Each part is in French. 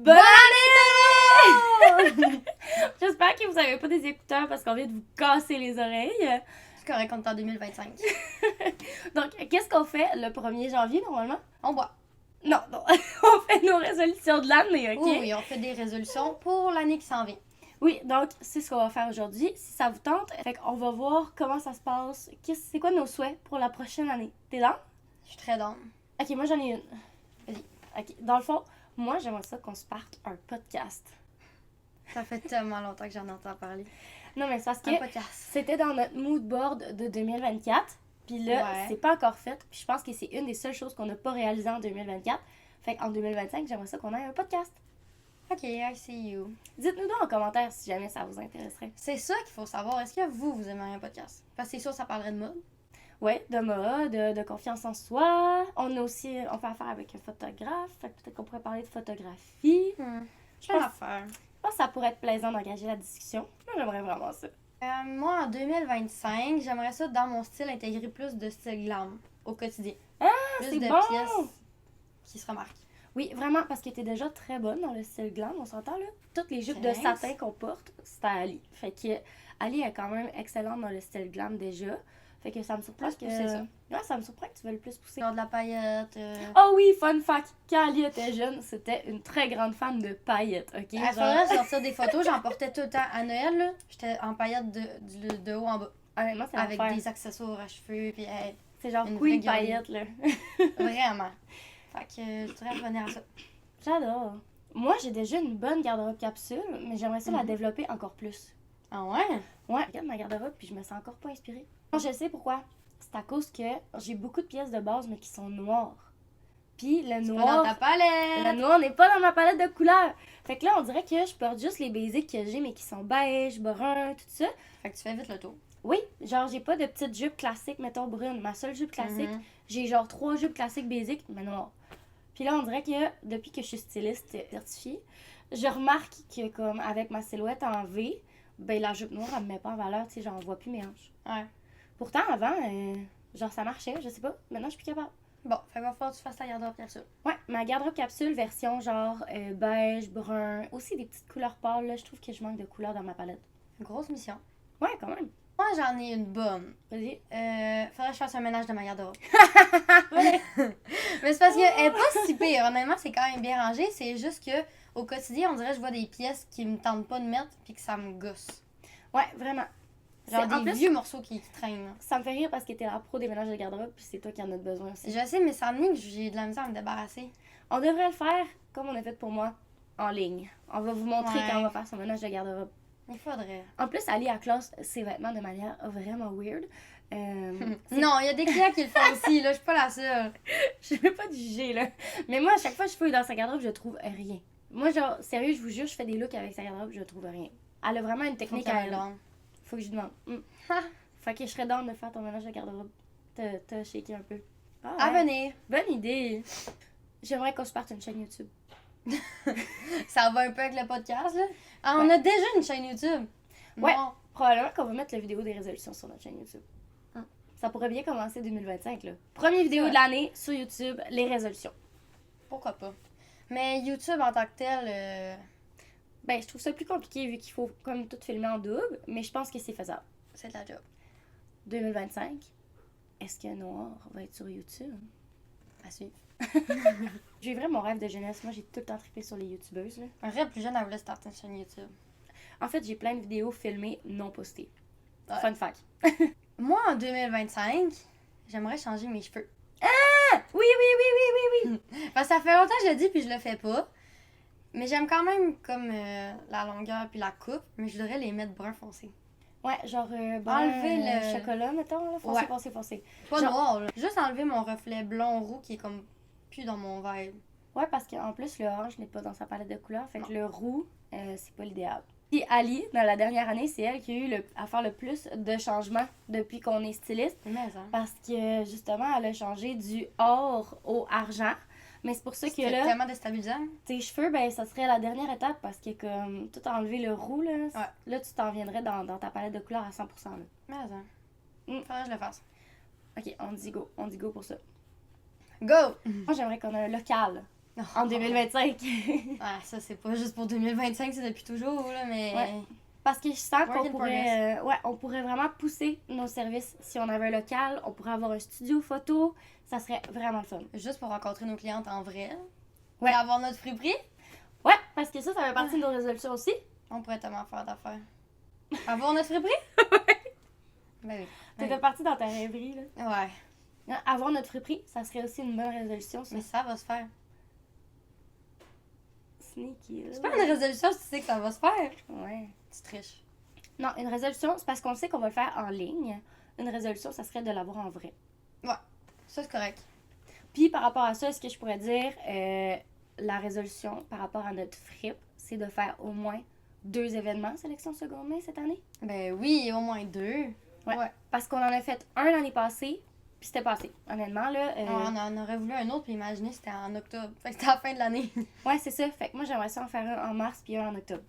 Bonne année! J'espère que vous n'avez pas des écouteurs parce qu'on vient de vous casser les oreilles. C'est correct, on est en 2025. Donc, qu'est-ce qu'on fait le 1er janvier normalement? On boit. Non, on fait nos résolutions de l'année, ok? Oui, on fait des résolutions pour l'année qui s'en vient. Oui, donc c'est ce qu'on va faire aujourd'hui, si ça vous tente. Fait qu'on va voir comment ça se passe. C'est quoi nos souhaits pour la prochaine année? T'es là? Je suis très down. Ok, moi j'en ai une. Vas-y. Ok, dans le fond, moi j'aimerais ça qu'on se parte un podcast. Ça fait tellement longtemps que j'en entends parler. Non, mais c'est parce que Un podcast. c'était dans notre mood board de 2024. Puis là, Ouais. c'est pas encore fait. Puis je pense que c'est une des seules choses qu'on n'a pas réalisées en 2024. Fait qu'en 2025, j'aimerais ça qu'on ait un podcast. Ok, I see you. Dites-nous donc en commentaire si jamais ça vous intéresserait. C'est ça qu'il faut savoir. Est-ce que vous aimeriez un podcast? Parce que c'est sûr, ça parlerait de mode. Ouais, de mode, de confiance en soi. On fait affaire avec un photographe. Fait que peut-être qu'on pourrait parler de photographie. Je vais la faire. Je pense que ça pourrait être plaisant d'engager la discussion. Moi, j'aimerais vraiment ça. Moi, en 2025, j'aimerais ça, dans mon style, intégrer plus de style glam au quotidien. Plus c'est de bon! pièces qui se remarquent. Oui, vraiment, parce que t'es déjà très bonne dans le style glam, on s'entend là. Toutes les jupes de Thanks. satin qu'on porte, c'est à Ali. Fait que Ali est quand même excellente dans le style glam déjà. Fait que ça me surprend Plus que... pousser ça. Ouais, ça me surprend que tu veux le plus pousser. Genre de la paillette. Oh oui, fun fact! Quand Ali était jeune, c'était une très grande fan de paillettes, ok? Il Genre- faudrait sortir des photos, j'en portais tout le temps. À Noël, là, j'étais en paillettes de haut en bas. Honnêtement, c'est Avec l'enfer. des accessoires à cheveux, puis hey, C'est genre une queen vraie paillettes, là. vraiment. Fait que je voudrais revenir à ça. J'adore. Moi, j'ai déjà une bonne garde-robe capsule, mais j'aimerais ça la Mhm. développer encore plus. Ah ouais? Ouais, regarde ma garde-robe, puis je me sens encore pas inspirée. Je sais pourquoi. C'est à cause que j'ai beaucoup de pièces de base, mais qui sont noires. Puis le C'est pas dans noir, ta palette! le noir n'est pas dans ma palette de couleurs. Fait que là, on dirait que je porte juste les basics que j'ai, mais qui sont beige, brun, tout ça. Fait que tu fais vite le tour. Oui, genre, j'ai pas de petite jupe classique, mettons brune. Ma seule jupe classique, Mhm. j'ai genre 3 jupes classiques basiques, mais noires. Puis là, on dirait que depuis que je suis styliste certifiée, je remarque que, comme avec ma silhouette en V, ben la jupe noire, elle me met pas en valeur, tu sais, j'en vois plus mes hanches. Ouais. Pourtant, avant, genre, ça marchait, je sais pas. Maintenant, je suis plus capable. Bon, fait qu'il va falloir que tu fasses ta garde-robe capsule. Ouais, ma garde-robe capsule version genre beige, brun, aussi des petites couleurs pâles, là. Je trouve que je manque de couleurs dans ma palette. Grosse mission. Ouais, quand même. Moi, j'en ai une bonne. Vas-y. Faudrait que je fasse un ménage de ma garde-robe. Mais c'est parce qu'elle est pas si pire. Honnêtement, c'est quand même bien rangé. C'est juste que au quotidien, on dirait que je vois des pièces qui me tentent pas de mettre puis que ça me gosse. Ouais, vraiment. Genre En des plus, vieux morceaux qui traînent. Là. ça me fait rire parce que t'es la pro des ménages de garde-robe, puis c'est toi qui en as besoin aussi. Je sais, mais ça me dit que j'ai de la misère à me débarrasser. On devrait le faire comme on a fait pour moi, en ligne. On va vous montrer Ouais. quand on va faire son ménage de garde-robe. Il faudrait. En plus, Ali à classe ses vêtements de manière vraiment weird. C'est- Non, il y a des clients qui le font aussi, là. Je suis pas la seule. Je vais pas te juger, là. Mais moi, à chaque fois que je fouille dans sa garde-robe, je trouve rien. Moi, genre, sérieux, je vous jure, je fais des looks avec sa garde-robe, je trouve rien. Elle a vraiment une Faut technique qu'elle à me elle. demande. Faut que je demande. Ha! Fait que je serais down de faire ton ménage de garde-robe. T'as shaké un peu. Ah, À ouais. venir. Bonne idée. J'aimerais qu'on se parte une chaîne YouTube. Ça va un peu avec le podcast, là. Ah, on a déjà une chaîne YouTube. Ouais. Bon. Probablement qu'on va mettre la vidéo des résolutions sur notre chaîne YouTube. Ça pourrait bien commencer 2025, là. Première vidéo Ouais. de l'année sur YouTube, les résolutions. Pourquoi pas. Mais YouTube en tant que tel, Ben, je trouve ça plus compliqué vu qu'il faut comme tout filmer en double, mais je pense que c'est faisable. c'est de la job. 2025, est-ce que Noir va être sur YouTube? À suivre. J'ai vraiment mon rêve de jeunesse. Moi, j'ai tout le temps trippé sur les YouTubeuses, là. Un rêve plus jeune, elle voulait starter une chaîne YouTube. En fait, j'ai plein de vidéos filmées non postées. Ouais. Fun fact. Moi, en 2025, j'aimerais changer mes cheveux. Oui, oui, oui, oui, oui, oui. Parce que ça fait longtemps que je le dis puis je le fais pas. Mais j'aime quand même comme la longueur puis la coupe, mais je voudrais les mettre brun foncé. Ouais, genre brun, Enlever le- chocolat, mettons, là. Foncé, Ouais. foncé, foncé. Pas Genre- noir, là. Juste enlever mon reflet blond roux qui est comme plus dans mon vibe. Ouais, parce qu'en plus, le orange n'est pas dans sa palette de couleurs. Fait que le roux, c'est pas l'idéal. Puis Ali, dans la dernière année, c'est elle qui a eu à faire le plus de changements depuis qu'on est styliste. Mais hein. Parce que justement, elle a changé du or au argent. Mais c'est pour ça que C'est là, tellement déstabilisant. tes cheveux, ben ça serait la dernière étape parce que comme tout enlever le roux, là, là tu t'en viendrais dans ta palette de couleurs à 100%. Là. Mais hein. Faudrait que je le fasse. Ok, on dit go pour ça. Go! Moi j'aimerais qu'on ait un local. en 2025. Ah, ça, c'est pas juste pour 2025, c'est depuis toujours, là, mais... Ouais. Parce que je sens Work qu'on in pourrait, on pourrait vraiment pousser nos services si on avait un local. On pourrait avoir un studio photo. Ça serait vraiment le fun. Juste pour rencontrer nos clientes en vrai. Ouais. Et avoir notre friperie, Ouais, parce que ça fait partie de nos résolutions aussi. on pourrait tellement faire d'affaires. Avoir notre friperie? Ben oui. Ça Ben fait partie dans ta rêverie, là. oui. Ouais. Avoir notre friperie, ça serait aussi une bonne résolution, ça. Mais ça va se faire. Sneaky, là. C'est pas une résolution si tu sais que ça va se faire. Ouais. Tu triches. Non, une résolution, c'est parce qu'on sait qu'on va le faire en ligne. Une résolution, ça serait de l'avoir en vrai. Ça, c'est correct. Puis par rapport à ça, ce que je pourrais dire, la résolution par rapport à notre fripe, c'est de faire au moins 2 événements sélection seconde main cette année. Ben oui, au moins 2. Ouais. Parce qu'on en a fait un l'année passée, puis c'était passé. Honnêtement, là. On en aurait voulu un autre, puis imaginez, c'était en octobre. Fait que c'était à la fin de l'année. Ouais, c'est ça. Fait que moi, j'aimerais ça en faire un en mars, puis un en octobre.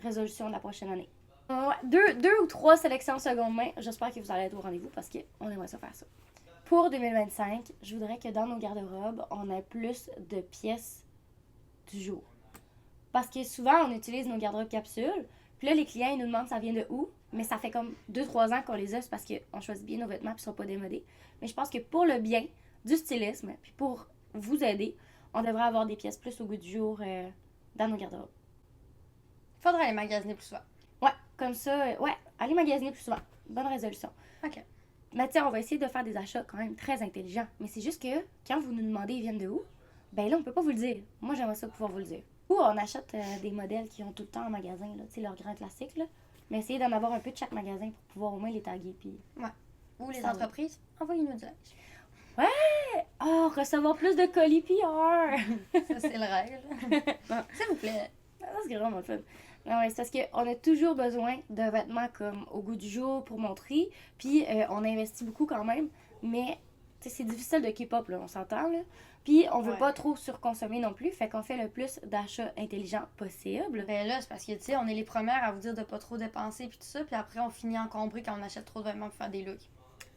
Résolution de la prochaine année. Ouais, 2 ou 3 sélections seconde main. J'espère que vous allez être au rendez-vous parce qu'on aimerait ça faire ça. Pour 2025, je voudrais que dans nos garde-robes, on ait plus de pièces du jour. Parce que souvent, on utilise nos garde-robes capsules. Puis là, les clients, ils nous demandent ça vient de où. Mais ça fait comme 2-3 ans qu'on les a. C'est parce qu'on choisit bien nos vêtements puis ils sont pas démodés. Mais je pense que pour le bien du stylisme, puis pour vous aider, on devrait avoir des pièces plus au goût du jour dans nos garde-robes. Faudrait aller magasiner plus souvent. Ouais, comme ça, ouais, aller magasiner plus souvent. Bonne résolution. OK. Mais tiens, on va essayer de faire des achats quand même très intelligents. Mais c'est juste que quand vous nous demandez ils viennent de où, ben là, on peut pas vous le dire. Moi, j'aimerais ça pouvoir vous le dire. Ou on achète des modèles qui ont tout le temps en magasin, là, tu sais, leurs grands classiques, là. Mais essayez d'en avoir un peu de chaque magasin pour pouvoir au moins les taguer. Puis... Ou les Ça va. entreprises, envoyez-nous du linge. Oh, recevoir plus de colis PR! Ça, c'est le rêve. Non. S'il vous plaît. Ça, c'est vraiment le fun. Non, ouais, c'est parce qu'on a toujours besoin de vêtements comme au goût du jour pour montrer. Puis on investit beaucoup quand même. Mais tu sais, c'est difficile de keep up, là, on s'entend. Là. Puis on veut Ouais. pas trop surconsommer non plus. Fait qu'on fait le plus d'achats intelligents possible. Ben là, c'est parce que, tu sais, on est les premières à vous dire de pas trop dépenser puis tout ça. Puis après, on finit encombré quand on achète trop de vêtements pour faire des looks.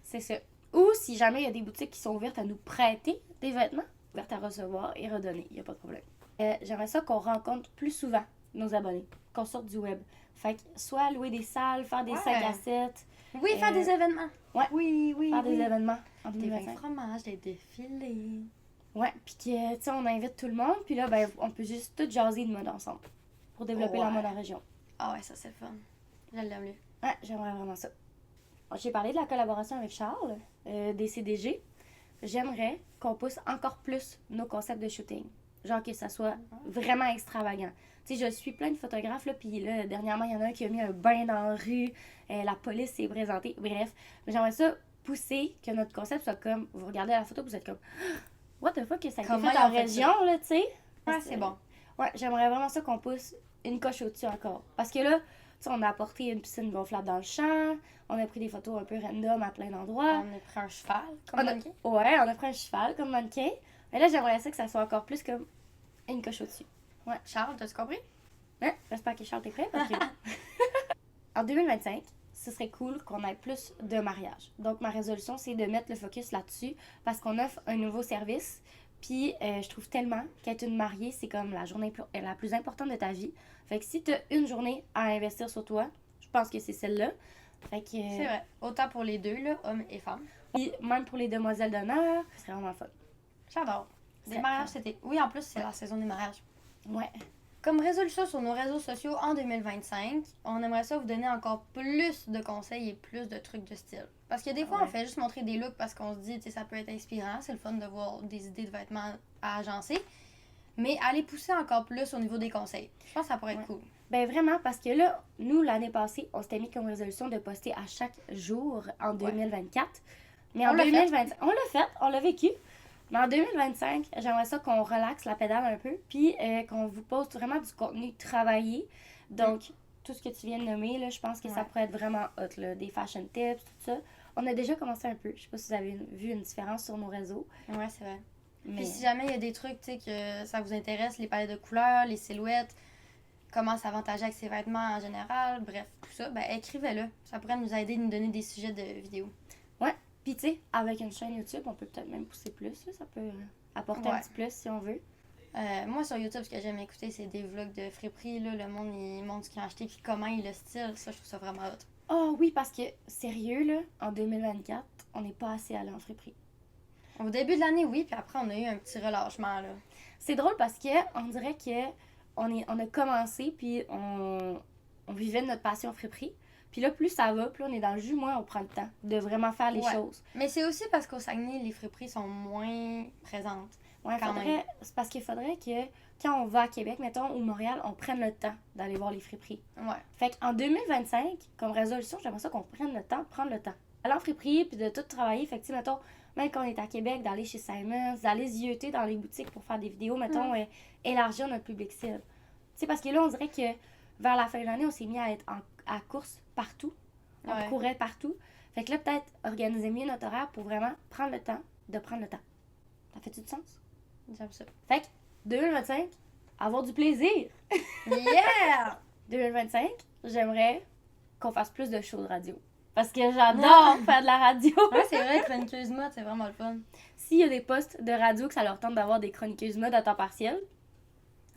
C'est ça. Ou si jamais il y a des boutiques qui sont ouvertes à nous prêter des vêtements, ouvertes à recevoir et redonner. Il n'y a pas de problème. J'aimerais ça qu'on rencontre plus souvent nos abonnés. Qu'on sorte du web. Fait que soit louer des salles, faire des Ouais. 5 à 7, Oui, faire des événements. ouais. Oui. faire des événements en Des 2025. vins fromages, des défilés. Ouais, puis que, tu sais, on invite tout le monde, puis là, ben, on peut juste tout jaser de mode ensemble pour développer la Ouais. mode en région. Ah ouais, ça, c'est le fun. Je l'aime, lui. Ouais, j'aimerais vraiment ça. J'ai parlé de la collaboration avec Charles, des CDG. J'aimerais qu'on pousse encore plus nos concepts de shooting. Genre que ça soit vraiment extravagant. Tu sais, je suis plein de photographes, là, puis là, dernièrement, il y en a un qui a mis un bain dans la rue, la police s'est présentée, bref. Mais j'aimerais ça pousser, que notre concept soit comme, vous regardez la photo, vous êtes comme, what the fuck, que ça a été Comment fait ils en ont fait ça? région, là, tu sais. Ouais, c'est bon. Ouais, j'aimerais vraiment ça qu'on pousse une coche au-dessus encore. Parce que là, tu sais, on a apporté une piscine gonflable dans le champ, on a pris des photos un peu random à plein d'endroits. On a pris un cheval, comme On a- mannequin. Ouais, on a pris un cheval comme mannequin. Mais là, j'aimerais ça que ça soit encore plus comme une coche au-dessus. Charles, t'as-tu compris? Hein? J'espère que Charles t'es prêt parce que... En 2025, ce serait cool qu'on ait plus de mariages. Donc, ma résolution, c'est de mettre le focus là-dessus parce qu'on offre un nouveau service. Puis, je trouve tellement qu'être une mariée, c'est comme la journée la plus importante de ta vie. Fait que si tu as une journée à investir sur toi, je pense que c'est celle-là. Fait que... C'est vrai. Autant pour les 2, là, hommes et femmes. Puis, même pour les demoiselles d'honneur, ce serait vraiment fun. J'adore. Des C'est- mariages, c'était... Oui, en plus, c'est la saison des mariages. Ouais. Comme résolution sur nos réseaux sociaux en 2025, on aimerait ça vous donner encore plus de conseils et plus de trucs de style. Parce que des fois, Ouais. on fait juste montrer des looks parce qu'on se dit, tu sais, ça peut être inspirant, c'est le fun de voir des idées de vêtements à agencer. Mais aller pousser encore plus au niveau des conseils. Je pense que ça pourrait être Ouais. cool. Ben vraiment, parce que là, nous, l'année passée, on s'était mis comme résolution de poster à chaque jour en 2024. Mais en On l'a fait. 2025, on l'a fait, on l'a vécu. Mais en 2025, j'aimerais ça qu'on relaxe la pédale un peu, puis qu'on vous poste vraiment du contenu travaillé. Donc, tout ce que tu viens de nommer, là, je pense que ça Ouais. pourrait être vraiment hot, là, des fashion tips, tout ça. On a déjà commencé un peu. Je sais pas si vous avez vu une différence sur nos réseaux. Ouais, c'est vrai. Mais Puis si jamais il y a des trucs, tu sais, que ça vous intéresse, les palettes de couleurs, les silhouettes, comment s'avantager avec ses vêtements en général, bref, tout ça, ben écrivez-le. Ça pourrait nous aider, nous donner des sujets de vidéos. puis, tu sais, avec une chaîne YouTube, on peut peut-être même pousser plus. Là, ça peut apporter un Ouais. petit plus si on veut. Moi, sur YouTube, ce que j'aime écouter, c'est des vlogs de friperie. Là. Le monde, il montre ce qu'ils ont acheté puis comment ils le style. Ça, je trouve ça vraiment hot. Oh oui, parce que, sérieux, là, en 2024, on n'est pas assez allé en friperie. Au début de l'année, oui, puis après, on a eu un petit relâchement, là. C'est drôle parce que on dirait que on a commencé, puis on vivait de notre passion friperie. Puis là, plus ça va, plus on est dans le jus, moins on prend le temps de vraiment faire les Ouais. choses. Mais c'est aussi parce qu'au Saguenay, les friperies sont moins présentes. Ouais, Quand c'est parce qu'il faudrait que quand on va à Québec, mettons, ou Montréal, on prenne le temps d'aller voir les friperies. Ouais. Fait qu'en 2025, comme résolution, j'aimerais ça qu'on prenne le temps de prendre le temps. Aller en friperie, puis de tout travailler. Fait que, tu sais, mettons, même quand on est à Québec, d'aller chez Simons, d'aller zioter dans les boutiques pour faire des vidéos, mettons, élargir notre public cible. Tu sais, parce que là, on dirait que vers la fin de l'année, on s'est mis à être à course partout. On Ouais. courait partout. Fait que là, peut-être organiser mieux notre horaire pour vraiment prendre le temps de prendre le temps. Ça fait-tu du sens? J'aime ça. Fait que 2025, avoir du plaisir. Yeah! 2025, j'aimerais qu'on fasse plus de shows de radio. Parce que j'adore faire de la radio. Ouais, c'est vrai, chroniqueuse mode, c'est vraiment le fun. S'il y a des postes de radio que ça leur tente d'avoir des chroniqueuses mode à temps partiel,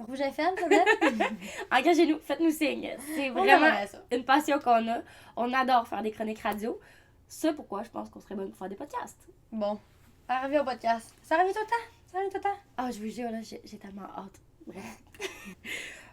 Rouge FM, peut-être? engagez-nous, faites-nous signe. C'est On vraiment aimerait ça. une passion qu'on a. On adore faire des chroniques radio. C'est pourquoi je pense qu'on serait bonne pour faire des podcasts. Bon, ça revient au podcast. Ça revient tout le temps. Ça revient tout le temps. Ah, je vous jure, là, j'ai tellement hâte. Bref.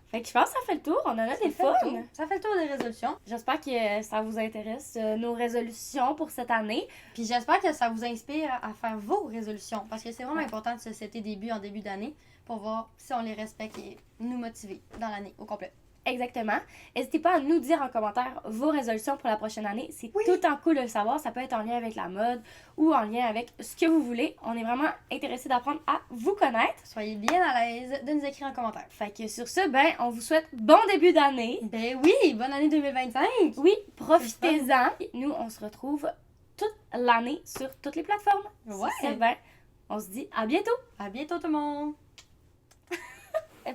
Fait que je pense que ça fait le tour. On en a des Ça fait fun. le tour. Ça fait le tour des résolutions. J'espère que ça vous intéresse, nos résolutions pour cette année. Puis j'espère que ça vous inspire à faire vos résolutions. Parce que c'est vraiment important de se setter des buts en début d'année pour voir si on les respecte et nous motiver dans l'année au complet. Exactement. N'hésitez pas à nous dire en commentaire vos résolutions pour la prochaine année. C'est Oui. tout le temps cool de le savoir. Ça peut être en lien avec la mode ou en lien avec ce que vous voulez. On est vraiment intéressés d'apprendre à vous connaître. Soyez bien à l'aise de nous écrire en commentaire. Fait que sur ce, ben, on vous souhaite bon début d'année. Ben oui, bonne année 2025! Oui, profitez-en. Nous, on se retrouve toute l'année sur toutes les plateformes. Ouais. Sur ce, ben, on se dit à bientôt. À bientôt tout le monde! Et